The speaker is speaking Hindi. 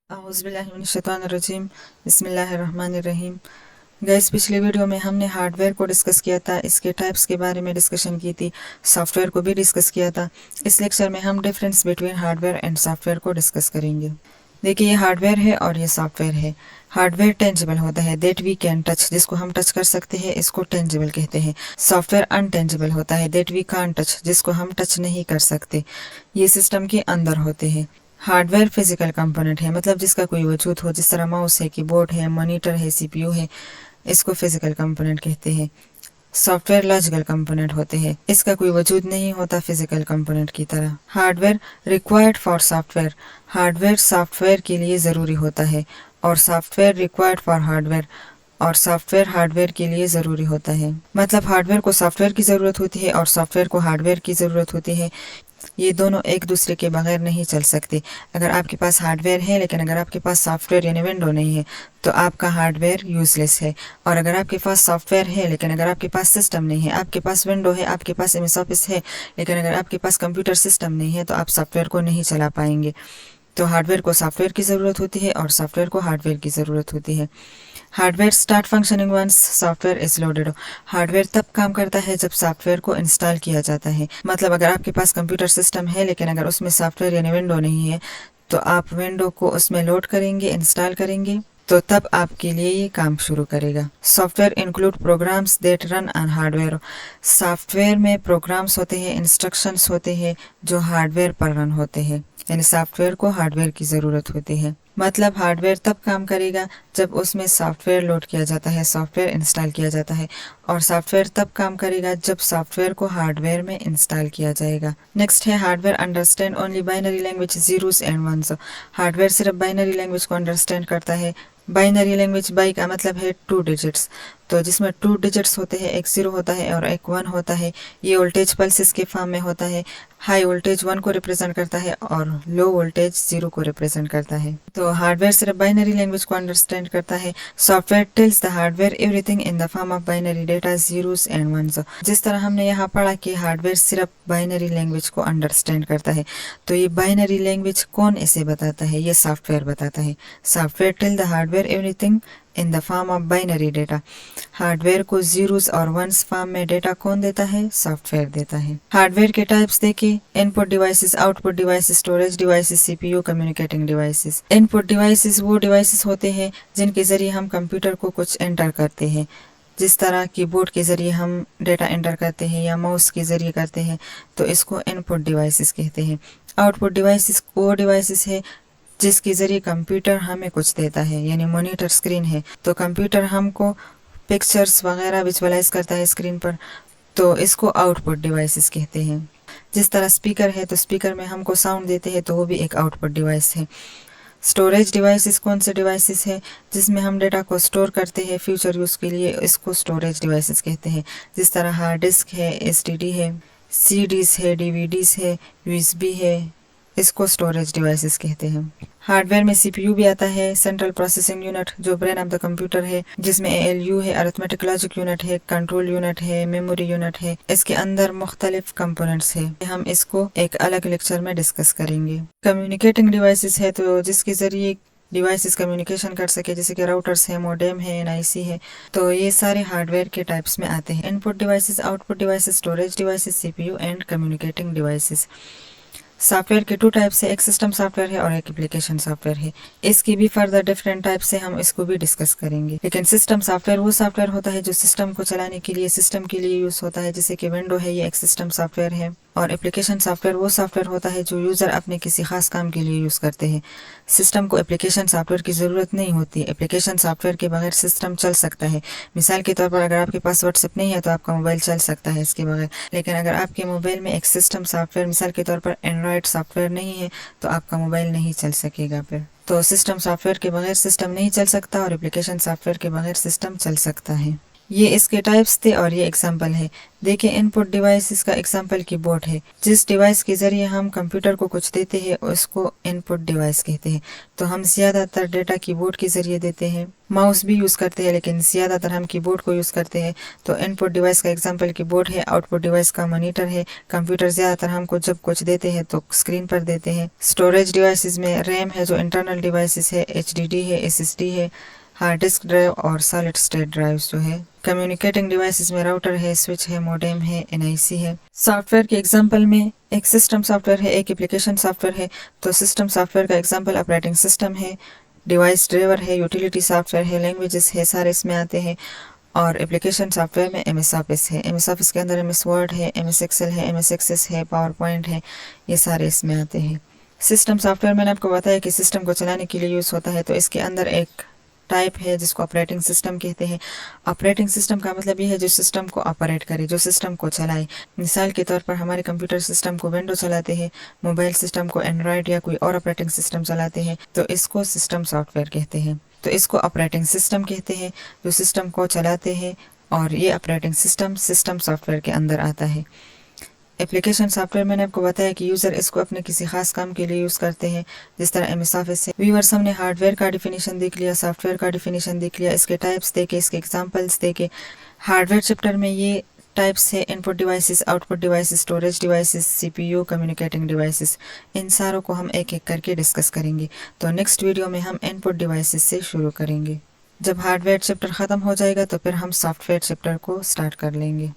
औज़ुबिल्लाहिमिनश्शैतानिर्रजीम बिस्मिल्लाहिर्रहमानिर्रहीम। गैस पिछले वीडियो में हमने हार्डवेयर को डिस्कस किया था, इसके टाइप्स के बारे में डिस्कशन की थी, सॉफ्टवेयर को भी डिस्कस किया था। इस लेक्चर में हम difference between hardware and software को डिस्कस करेंगे। देखिए, ये हार्डवेयर है और ये सॉफ्टवेयर है। हार्डवेयर टेंजिबल होता है, दैट वी कैन टच, जिसको हम टच कर सकते हैं, इसको टेंजिबल कहते हैं। सॉफ्टवेयर अनटेंजिबल होता है, दैट वी कान टच, जिसको हम टच नहीं कर सकते। ये सिस्टम के अंदर होते हैं। हार्डवेयर फिजिकल कंपोनेंट है, मतलब जिसका कोई वजूद हो, जिस तरह माउस है, कीबोर्ड है, मॉनिटर है, सीपीयू है, इसको फिजिकल कंपोनेंट कहते हैं। सॉफ्टवेयर लॉजिकल कंपोनेंट होते हैं, इसका कोई वजूद नहीं होता फिजिकल कंपोनेंट की तरह। Hardware required for software, hardware software के लिए ज़रूरी होता है, और सॉफ्टवेयर रिक्वायर्ड फॉर हार्डवेयर, और सॉफ्टवेयर हार्डवेयर के लिए ज़रूरी होता है। मतलब हार्डवेयर को सॉफ्टवेयर की ज़रूरत होती है और सॉफ्टवेयर को हार्डवेयर की ज़रूरत होती है। ये दोनों एक दूसरे के बगैर नहीं चल सकते। अगर आपके पास हार्डवेयर है लेकिन अगर आपके पास सॉफ्टवेयर यानी विंडो नहीं है तो आपका हार्डवेयर यूजलेस है। और अगर आपके पास सॉफ्टवेयर है लेकिन अगर आपके पास सिस्टम नहीं है, आपके पास विंडो है, आपके पास एमएस ऑफिस है, लेकिन अगर आपके पास कंप्यूटर सिस्टम नहीं है तो आप सॉफ्टवेयर को नहीं चला पाएंगे। तो हार्डवेयर को सॉफ्टवेयर की ज़रूरत होती है और सॉफ्टवेयर को हार्डवेयर की ज़रूरत होती है। Hardware start functioning once software is loaded, hardware तब काम करता है जब सॉफ्टवेयर को इंस्टॉल किया जाता है। मतलब अगर आपके पास कंप्यूटर सिस्टम है लेकिन अगर उसमें सॉफ्टवेयर यानी विंडो नहीं है तो आप विंडो को उसमें लोड करेंगे, इंस्टॉल करेंगे, तो तब आपके लिए ये काम शुरू करेगा। Software include programmes that run on hardware, software में प्रोग्राम्स होते हैं, इंस्ट्रक्शंस होते हैं जो हार्डवेयर पर रन होते हैं, यानी सॉफ्टवेयर को हार्डवेयर की ज़रूरत होती है। मतलब हार्डवेयर तब काम करेगा जब उसमें सॉफ्टवेयर लोड किया जाता है, सॉफ्टवेयर इंस्टॉल किया जाता है, और सॉफ्टवेयर तब काम करेगा जब सॉफ्टवेयर को हार्डवेयर में इंस्टॉल किया जाएगा। नेक्स्ट है hardware understand only binary language zeros and ones, hardware सिर्फ बाइनरी लैंग्वेज को अंडरस्टैंड करता है। बाइनरी लैंग्वेज, बाई का मतलब है 2 डिजिट्स, तो जिसमें 2 डिजिट्स होते हैं, एक 0 होता है और एक 1 होता है। ये वोल्टेज पल्सेस के फॉर्म में होता है। हाई वोल्टेज 1 को रिप्रेजेंट करता है और लो वोल्टेज 0 को रिप्रेजेंट करता है। तो हार्डवेयर सिर्फ बाइनरी लैंग्वेज को अंडरस्टैंड करता है। Software tells the hardware everything in the form of binary data zeros and ones. जिस तरह हमने यहाँ पढ़ा कि हार्डवेयर सिर्फ बाइनरी लैंग्वेज को अंडरस्टैंड करता है, तो ये बाइनरी लैंग्वेज कौन इसे बताता है? ये सॉफ्टवेयर बताता है। Software tell the hardware everything in the form of binary data, hardware को जीरोस और वंस फॉर्म में डेटा कौन देता है? सॉफ्टवेयर देता है। हार्डवेयर के टाइप्स देखिए, input devices, output devices, storage devices, CPU, communicating devices. Input devices वो डिवाइसेस होते हैं जिनके जरिए हम कंप्यूटर को कुछ एंटर करते हैं, जिस तरह कीबोर्ड के ज़रिए हम डेटा एंटर करते हैं या माउस के ज़रिए करते हैं, तो इसको इनपुट डिवाइसेस कहते हैं। आउटपुट डिवाइसेस वो डिवाइसेस है जिसके ज़रिए कंप्यूटर हमें कुछ देता है, यानी मॉनिटर स्क्रीन है तो कंप्यूटर हमको पिक्चर्स वगैरह विजुअलाइज करता है स्क्रीन पर, तो इसको आउटपुट डिवाइसेस कहते हैं। जिस तरह स्पीकर है तो स्पीकर में हमको साउंड देते हैं तो वो भी एक आउटपुट डिवाइस है। स्टोरेज डिवाइसेस कौन से डिवाइसेस है? जिसमें हम डेटा को स्टोर करते हैं फ्यूचर यूज़ के लिए, इसको स्टोरेज डिवाइसेस कहते हैं। जिस तरह हार्ड डिस्क है, एसटीडी है, सीडीज है, डीवीडीज है, यूएसबी है, इसको स्टोरेज डिवाइसेस कहते हैं। हार्डवेयर में सीपीयू भी आता है, सेंट्रल प्रोसेसिंग यूनिट, जो ब्रेन ऑफ द कंप्यूटर है, जिसमें एएलयू है, अरिथमेटिक लॉजिक यूनिट है, कंट्रोल यूनिट है, मेमोरी यूनिट है। इसके अंदर मुख्तलिफ कंपोनेंट्स है, हम इसको एक अलग लेक्चर में डिस्कस करेंगे। कम्युनिकेटिंग डिवाइसेस है तो जिसके जरिए डिवाइसेस कम्युनिकेशन कर सके, जैसे कि राउटर्स है, मोडेम है, एनआईसी है, तो ये सारे हार्डवेयर के टाइप्स में आते हैं। Input devices, output devices, storage devices, CPU and communicating devices. Software के 2 टाइप्स है, एक सिस्टम सॉफ्टवेयर है और एक एप्लीकेशन सॉफ्टवेयर है। इसकी भी फर्दर डिफरेंट टाइप्स है, हम इसको भी डिस्कस करेंगे। लेकिन सिस्टम सॉफ्टवेयर वो सॉफ्टवेयर होता है जो सिस्टम को चलाने के लिए, सिस्टम के लिए यूज होता है, जैसे कि विंडो है, ये एक सिस्टम सॉफ्टवेयर है। और एप्लीकेशन सॉफ्टवेयर वो सॉफ्टवेयर होता है जो यूज़र अपने किसी खास काम के लिए यूज़ करते हैं। सिस्टम को एप्लीकेशन सॉफ्टवेयर की ज़रूरत नहीं होती, एप्लीकेशन सॉफ्टवेयर के बगैर सिस्टम चल सकता है। मिसाल के तौर पर अगर आपके पास व्हाट्सएप नहीं है तो आपका मोबाइल चल सकता है इसके बगैर, लेकिन अगर आपके मोबाइल में एक सिस्टम सॉफ्टवेयर, मिसाल के तौर पर एंड्रॉयड सॉफ्टवेयर नहीं है तो आपका मोबाइल नहीं चल सकेगा। फिर तो सिस्टम सॉफ्टवेयर के बगैर सिस्टम नहीं चल सकता और एप्लीकेशन सॉफ्टवेयर के बगैर सिस्टम चल सकता है। ये इसके टाइप्स थे और ये एग्जाम्पल है। देखिए इनपुट डिवाइसेस का एग्जाम्पल कीबोर्ड है। जिस डिवाइस के जरिए हम कंप्यूटर को कुछ देते हैं उसको इनपुट डिवाइस कहते हैं। तो हम ज्यादातर डेटा कीबोर्ड के जरिए देते हैं, माउस भी यूज करते हैं लेकिन ज्यादातर हम कीबोर्ड को यूज करते हैं। तो इनपुट डिवाइस का एग्जाम्पल कीबोर्ड है, आउटपुट डिवाइस का मॉनिटर है। कंप्यूटर ज्यादातर हमको जब कुछ देते हैं तो स्क्रीन पर देते हैं। स्टोरेज डिवाइसेस में रैम है जो इंटरनल डिवाइसेस है, एचडीडी है, एसएसडी है, हार्ड डिस्क ड्राइव और सॉलिड स्टेट ड्राइव जो है। कम्युनिकेटिंग डिवाइसेस में राउटर है, स्विच है, मॉडेम है, एनआईसी है। सॉफ्टवेयर के एग्जांपल में एक सिस्टम सॉफ्टवेयर है, एक एप्लीकेशन सॉफ्टवेयर है। तो सिस्टम सॉफ्टवेयर का एग्जांपल ऑपरेटिंग सिस्टम है, डिवाइस ड्राइवर है, यूटिलिटी सॉफ्टवेयर है, लैंग्वेजेस है, सारे इसमें आते हैं। और एप्लीकेशन सॉफ्टवेयर में एमएस ऑफिस है, एमएस ऑफिस के अंदर एमएस वर्ड है, एमएस एक्सेल है, एमएस एक्सेस है, पावर पॉइंट है, ये सारे इसमें आते हैं। सिस्टम सॉफ्टवेयर मैंने आपको बताया कि सिस्टम को चलाने के लिए यूज होता है। तो इसके अंदर एक टाइप है जिसको ऑपरेटिंग सिस्टम कहते हैं। ऑपरेटिंग सिस्टम का मतलब ये है जो सिस्टम को ऑपरेट करे, जो सिस्टम को चलाए। मिसाल के तौर पर हमारे कंप्यूटर सिस्टम को विंडो चलाते हैं, मोबाइल सिस्टम को एंड्रॉयड या कोई और ऑपरेटिंग सिस्टम चलाते हैं, तो इसको सिस्टम सॉफ्टवेयर कहते हैं। तो इसको ऑपरेटिंग सिस्टम कहते हैं जो सिस्टम को चलाते हैं, और ये ऑपरेटिंग सिस्टम सिस्टम सॉफ्टवेयर के अंदर आता है। एप्लीकेशन सॉफ्टवेयर मैंने आपको बताया कि यूजर इसको अपने किसी खास काम के लिए यूज करते हैं, जिस तरह एमएस ऑफिस है। व्यूअर्स हमने हार्डवेयर का डिफिनीशन देख लिया, सॉफ्टवेयर का डिफिनीशन देख लिया, इसके टाइप्स देखे, इसके एग्जांपल्स देखे। हार्डवेयर चैप्टर में ये टाइप्स है input devices, output devices, storage devices, CPU, communicating devices. इन सारों को हम एक एक करके डिस्कस करेंगे। तो नेक्स्ट वीडियो में हम इनपुट डिवाइसेस से शुरू करेंगे। जब हार्डवेयर चैप्टर खत्म हो जाएगा तो फिर हम सॉफ्टवेयर चैप्टर को स्टार्ट कर लेंगे।